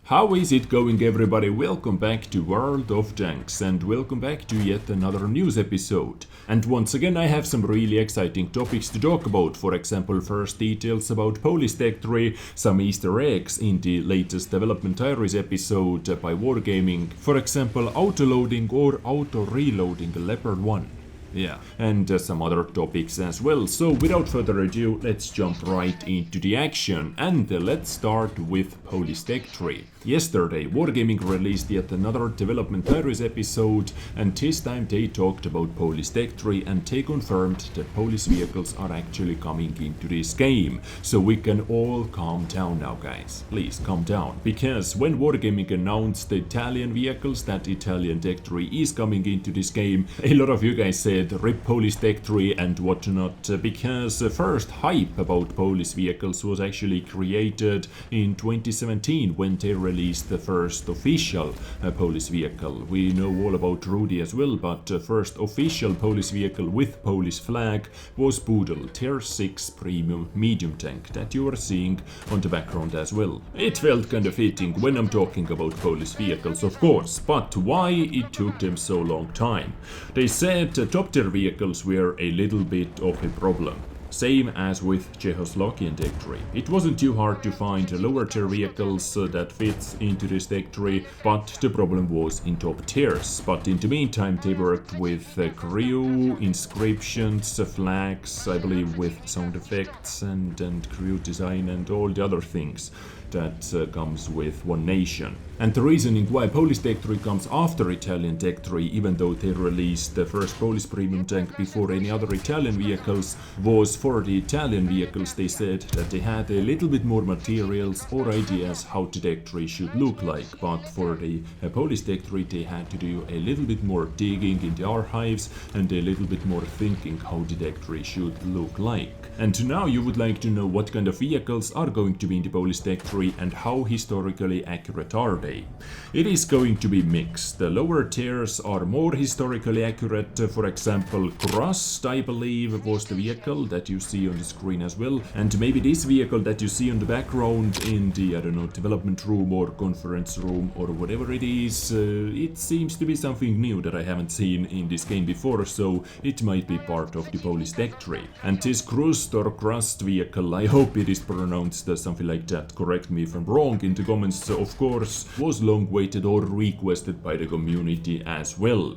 How is it going, everybody? Welcome back to World of Tanks and welcome back to yet another news episode. And once again I have some really exciting topics to talk about. For example, first details about Polish Tech 3, some Easter eggs in the latest Development Diaries episode by Wargaming. For example, auto-loading or auto-reloading Leopard 1. Yeah, and some other topics as well. So without further ado, let's jump right into the action. And let's start with Polish Tech 3. Yesterday, Wargaming released yet another Development Diaries episode, and this time they talked about Polish Tech 3 and they confirmed that Polish vehicles are actually coming into this game. So we can all calm down now, guys. Please calm down. Because when Wargaming announced the Italian vehicles, that Italian Tech 3 is coming into this game, a lot of you guys said rip Polish Tech 3 and whatnot, because the first hype about Polish vehicles was actually created in 2017 when they released the first official Polish vehicle. We know all about Rudy as well, but the first official Polish vehicle with Polish flag was Pudel Tier 6 Premium Medium Tank that you are seeing on the background as well. It felt kind of fitting when I'm talking about Polish vehicles, of course, but why it took them so long time? They said top tier vehicles were a little bit of a problem. Same as with Czechoslovakian Tech 3. It wasn't too hard to find lower tier vehicles that fits into this Tech 3, but the problem was in top tiers. But in the meantime they worked with crew, inscriptions, flags, I believe with sound effects and crew design and all the other things that comes with one nation. And the reasoning why Polish Tech 3 comes after Italian Tech 3, even though they released the first Polish premium tank before any other Italian vehicles, was for the Italian vehicles they said that they had a little bit more materials or ideas how the Tech 3 should look like, but for the Polish Tech 3 they had to do a little bit more digging in the archives and a little bit more thinking how the Tech 3 should look like. And now you would like to know what kind of vehicles are going to be in the Polish Tech 3 and how historically accurate are they. It is going to be mixed. The lower tiers are more historically accurate. For example, Crust, I believe, was the vehicle that you see on the screen as well. And maybe this vehicle that you see on the background in the, I don't know, development room or conference room or whatever it is, it seems to be something new that I haven't seen in this game before, so it might be part of the Polish Tech 3. And this Crust or Crust vehicle, I hope it is pronounced something like that, correct me if I'm wrong in the comments, of course, was long waited or requested by the community as well.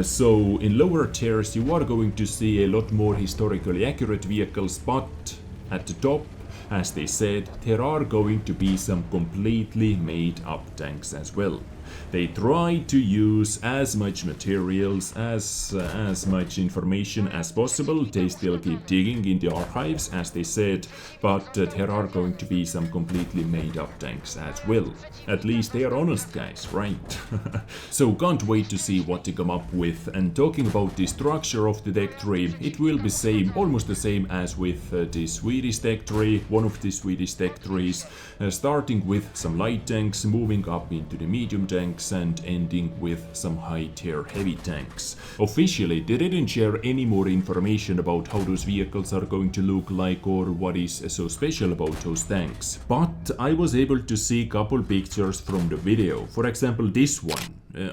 So in lower tiers you are going to see a lot more historically accurate vehicles, but at the top, as they said, there are going to be some completely made up tanks as well. They try to use as much materials, as much information as possible. They still keep digging in the archives, as they said, but there are going to be some completely made up tanks as well. At least they are honest guys, right? So can't wait to see what they come up with. And talking about the structure of the Tech 3, it will be same, almost the same as with the Swedish Tech 3, one of the Swedish Tech 3s, starting with some light tanks, moving up into the medium tanks and ending with some high tier heavy tanks. Officially they didn't share any more information about how those vehicles are going to look like or what is so special about those tanks, but I was able to see a couple pictures from the video. For example, this one.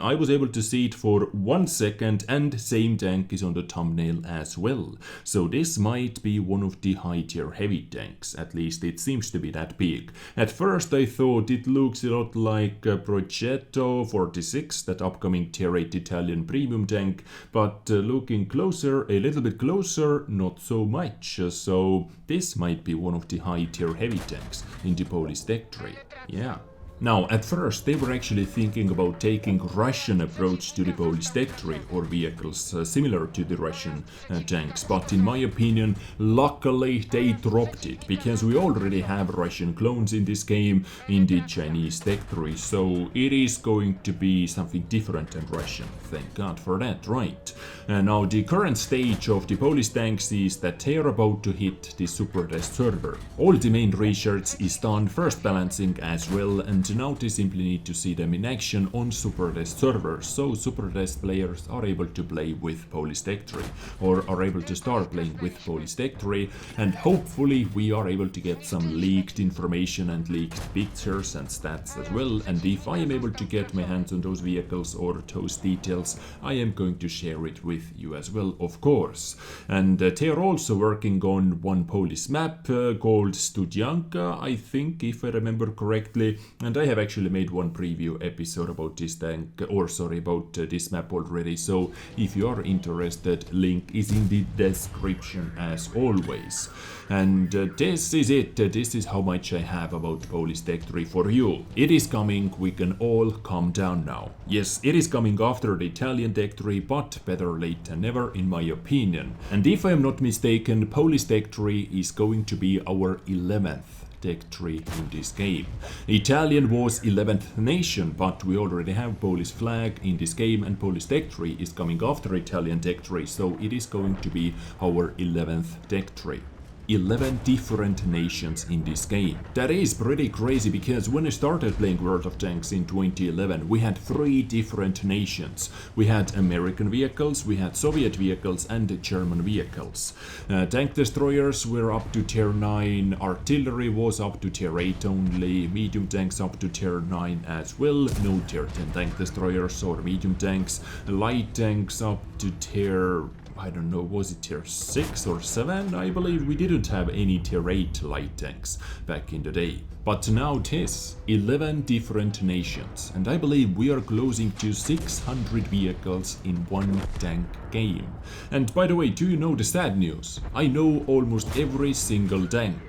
I was able to see it for 1 second and same tank is on the thumbnail as well. So this might be one of the high tier heavy tanks, at least it seems to be that big. At first I thought it looks a lot like Progetto 46, that upcoming tier 8 Italian premium tank, but looking closer, a little bit closer, not so much. So this might be one of the high tier heavy tanks in the Polish Tech 3. Yeah. Now, at first they were actually thinking about taking Russian approach to the Polish Tech 3 or vehicles similar to the Russian tanks, but in my opinion, luckily they dropped it, because we already have Russian clones in this game in the Chinese Tech 3, so it is going to be something different than Russian. Thank God for that, right? Now, the current stage of the Polish tanks is that they are about to hit the super test server. All the main research is done, first balancing as well, and and now they simply need to see them in action on SuperDez servers, so SuperDez players are able to play with Polish Tech 3, or are able to start playing with Polish Tech 3, and hopefully we are able to get some leaked information and leaked pictures and stats as well, and if I am able to get my hands on those vehicles or those details, I am going to share it with you as well, of course. And they are also working on one Polish map called Studianka, I think, if I remember correctly, and I have actually made one preview episode about this about this map already, so if you are interested, link is in the description as always. And this is it, this is how much I have about Polish Tech 3 for you. It is coming, we can all calm down now. Yes, it is coming after the Italian Tech 3, but better late than never in my opinion. And if I am not mistaken, Polish Tech 3 is going to be our 11th Tech 3 in this game. Italian was 11th nation, but we already have Polish flag in this game, and Polish Tech 3 is coming after Italian Tech 3, so it is going to be our 11th Tech 3. 11 different nations in this game. That is pretty crazy, because when I started playing World of Tanks in 2011, we had 3 different nations. We had American vehicles, we had Soviet vehicles, and German vehicles. Tank destroyers were up to tier 9, artillery was up to tier 8 only, medium tanks up to tier 9 as well, no tier 10 tank destroyers or medium tanks, light tanks up to tier, I don't know, was it tier 6 or 7? I believe we didn't have any tier 8 light tanks back in the day. But now it is 11 different nations, and I believe we are closing to 600 vehicles in one tank game. And by the way, do you know the sad news? I know almost every single tank.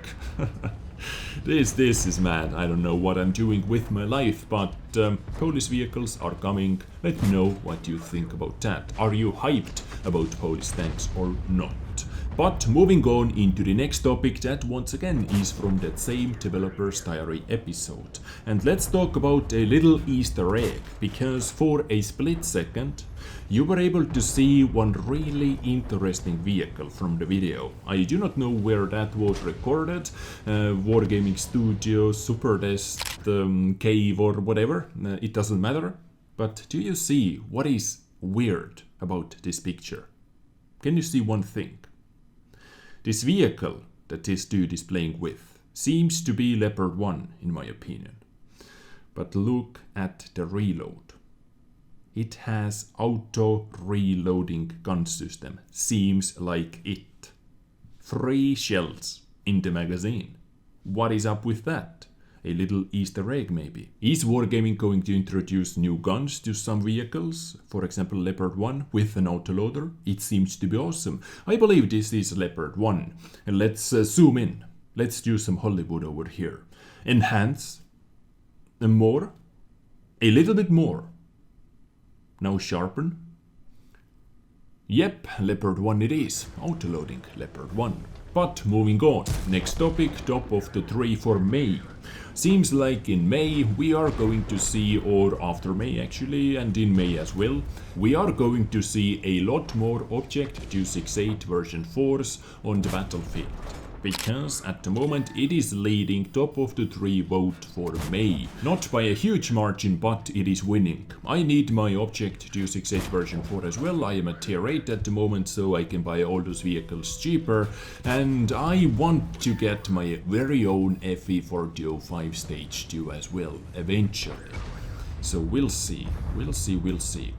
This is mad. I don't know what I'm doing with my life, but Polish vehicles are coming. Let me know what you think about that. Are you hyped about Polish tanks or not? But moving on into the next topic, that once again is from that same developer's diary episode. And let's talk about a little Easter egg, because for a split second you were able to see one really interesting vehicle from the video. I do not know where that was recorded, Wargaming Studio, SuperDez, Cave or whatever, it doesn't matter. But do you see what is weird about this picture? Can you see one thing? This vehicle that this dude is playing with seems to be Leopard 1 in my opinion. But look at the reload. It has auto reloading gun system. Seems like it. 3 shells in the magazine. What is up with that? A little Easter egg maybe. Is Wargaming going to introduce new guns to some vehicles? For example, Leopard 1 with an autoloader? It seems to be awesome. I believe this is Leopard 1. And let's zoom in. Let's do some Hollywood over here. Enhance. And more. A little bit more. Now sharpen. Yep, Leopard 1 it is. Autoloading Leopard 1. But moving on, next topic, top of the 3 for May. Seems like in May we are going to see, or after May actually, and in May as well, we are going to see a lot more Object 268 version 4s on the battlefield. Because at the moment it is leading top of the 3 vote for May. Not by a huge margin, but it is winning. I need my Object 268 version 4 as well. I am at tier 8 at the moment, so I can buy all those vehicles cheaper. And I want to get my very own FE405 stage 2 as well, eventually. So we'll see.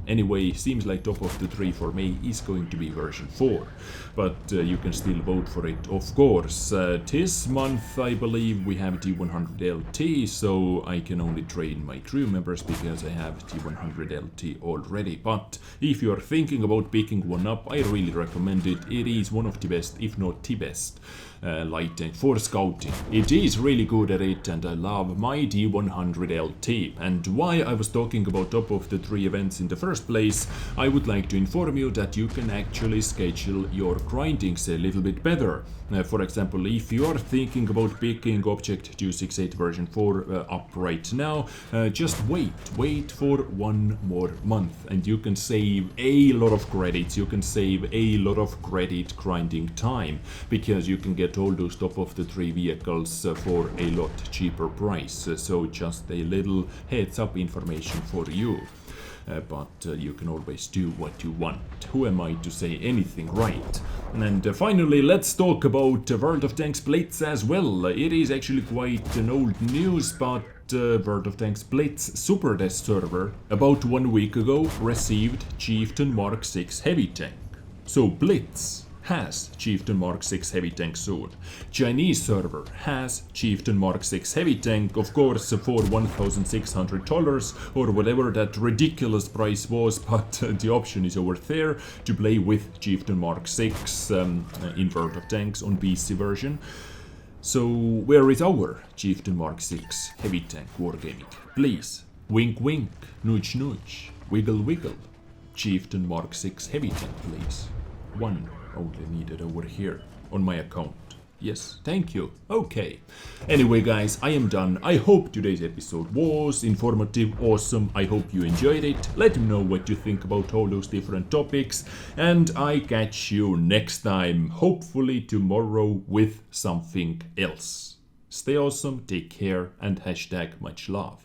Anyway, seems like top of the 3 for May is going to be version 4. But you can still vote for it, of course. This month, I believe, we have T100LT, so I can only train my crew members because I have T100LT already. But if you are thinking about picking one up, I really recommend it. It is one of the best, if not the best, light tank for scouting. It is really good at it, and I love my T100LT. And why I was talking about top of the 3 events in the first place, I would like to inform you that you can actually schedule your grindings a little bit better. For example, if you are thinking about picking Object 268 version 4 up right now, just wait for 1 more month and you can save a lot of credits, you can save a lot of credit grinding time, because you can get all those top of the 3 vehicles for a lot cheaper price. So just a little heads up information for you. But you can always do what you want. Who am I to say anything, right? And finally, let's talk about World of Tanks Blitz as well. It is actually quite an old news, but World of Tanks Blitz Super Des server about 1 week ago received Chieftain Mark 6 heavy tank. So Blitz has Chieftain Mark 6 heavy tank soon. Chinese server has Chieftain Mark 6 heavy tank, of course for $1,600 or whatever that ridiculous price was, but the option is over there to play with Chieftain Mark 6 in World of Tanks on PC version. So where is our Chieftain Mark 6 heavy tank wargaming? Please, wink wink, nudge nudge, wiggle wiggle. Chieftain Mark 6 heavy tank, please. One only needed over here on my account. Yes, thank you. Okay. Anyway, guys, I am done. I hope today's episode was informative, awesome. I hope you enjoyed it. Let me know what you think about all those different topics. And I catch you next time, hopefully tomorrow with something else. Stay awesome, take care, and hashtag much love.